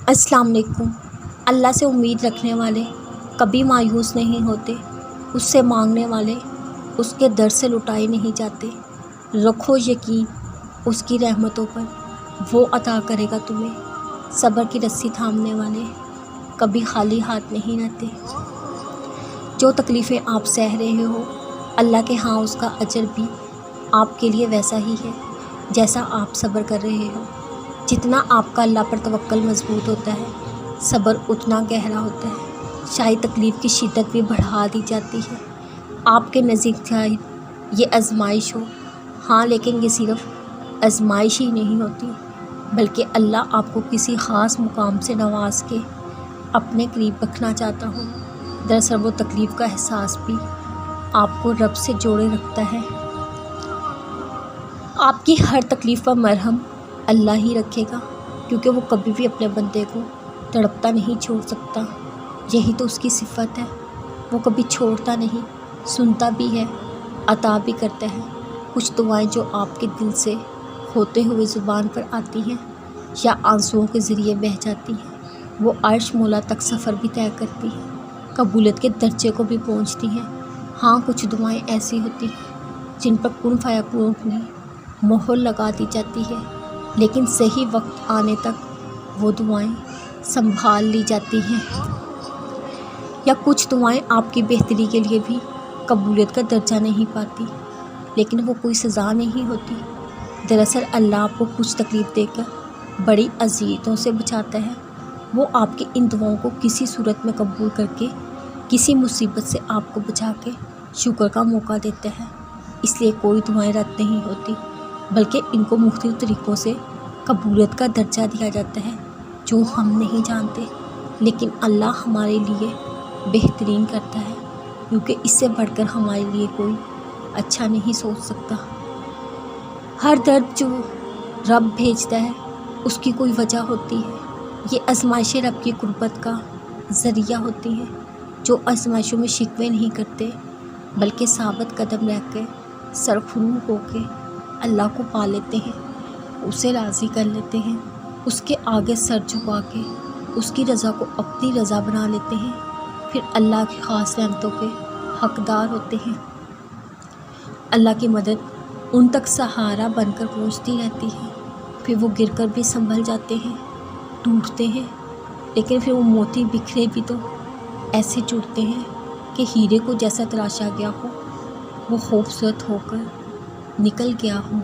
السلام علیکم۔ اللہ سے امید رکھنے والے کبھی مایوس نہیں ہوتے، اس سے مانگنے والے اس کے در سے لٹائے نہیں جاتے۔ رکھو یقین اس کی رحمتوں پر، وہ عطا کرے گا تمہیں۔ صبر کی رسی تھامنے والے کبھی خالی ہاتھ نہیں رہتے۔ جو تکلیفیں آپ سہ رہے ہو، اللہ کے ہاں اس کا اجر بھی آپ کے لیے ویسا ہی ہے جیسا آپ صبر کر رہے ہو۔ جتنا آپ کا اللہ پر توکل مضبوط ہوتا ہے، صبر اتنا گہرا ہوتا ہے۔ شاید تکلیف کی شدت بھی بڑھا دی جاتی ہے۔ آپ کے نزدیک شاید یہ آزمائش ہو، ہاں، لیکن یہ صرف آزمائش ہی نہیں ہوتی، بلکہ اللہ آپ کو کسی خاص مقام سے نواز کے اپنے قریب رکھنا چاہتا ہو۔ دراصل وہ تکلیف کا احساس بھی آپ کو رب سے جوڑے رکھتا ہے۔ آپ کی ہر تکلیف پر مرہم اللہ ہی رکھے گا، کیونکہ وہ کبھی بھی اپنے بندے کو تڑپتا نہیں چھوڑ سکتا۔ یہی تو اس کی صفت ہے، وہ کبھی چھوڑتا نہیں، سنتا بھی ہے، عطا بھی کرتا ہے۔ کچھ دعائیں جو آپ کے دل سے ہوتے ہوئے زبان پر آتی ہیں یا آنسوؤں کے ذریعے بہہ جاتی ہیں، وہ عرش مولا تک سفر بھی طے کرتی ہیں، قبولیت کے درجے کو بھی پہنچتی ہیں۔ ہاں، کچھ دعائیں ایسی ہوتی ہیں جن پر کن فیکون کی مہر لگا دی جاتی ہے، لیکن صحیح وقت آنے تک وہ دعائیں سنبھال لی جاتی ہیں۔ یا کچھ دعائیں آپ کی بہتری کے لیے بھی قبولیت کا درجہ نہیں پاتی، لیکن وہ کوئی سزا نہیں ہوتی۔ دراصل اللہ آپ کو کچھ تکلیف دے کر بڑی اذیتوں سے بچاتا ہے۔ وہ آپ کی ان دعاؤں کو کسی صورت میں قبول کر کے کسی مصیبت سے آپ کو بچا کے شکر کا موقع دیتا ہے۔ اس لیے کوئی دعائیں رد نہیں ہوتی، بلکہ ان کو مختلف طریقوں سے قبولیت کا درجہ دیا جاتا ہے جو ہم نہیں جانتے، لیکن اللہ ہمارے لیے بہترین کرتا ہے، کیونکہ اس سے بڑھ کر ہمارے لیے کوئی اچھا نہیں سوچ سکتا۔ ہر درد جو رب بھیجتا ہے اس کی کوئی وجہ ہوتی ہے۔ یہ آزمائشیں رب کی قربت کا ذریعہ ہوتی ہیں۔ جو آزمائشوں میں شکوے نہیں کرتے، بلکہ ثابت قدم رہ کے سرخرو ہو کے اللہ کو پا لیتے ہیں، اسے راضی کر لیتے ہیں، اس کے آگے سر جھکا کے اس کی رضا کو اپنی رضا بنا لیتے ہیں، پھر اللہ کی خاص نعمتوں کے حقدار ہوتے ہیں۔ اللہ کی مدد ان تک سہارا بن کر پہنچتی رہتی ہے، پھر وہ گر کر بھی سنبھل جاتے ہیں، ٹوٹتے ہیں، لیکن پھر وہ موتی بکھرے بھی تو ایسے ٹوٹتے ہیں کہ ہیرے کو جیسا تراشا گیا ہو وہ خوبصورت ہو کر نکل گیا ہو۔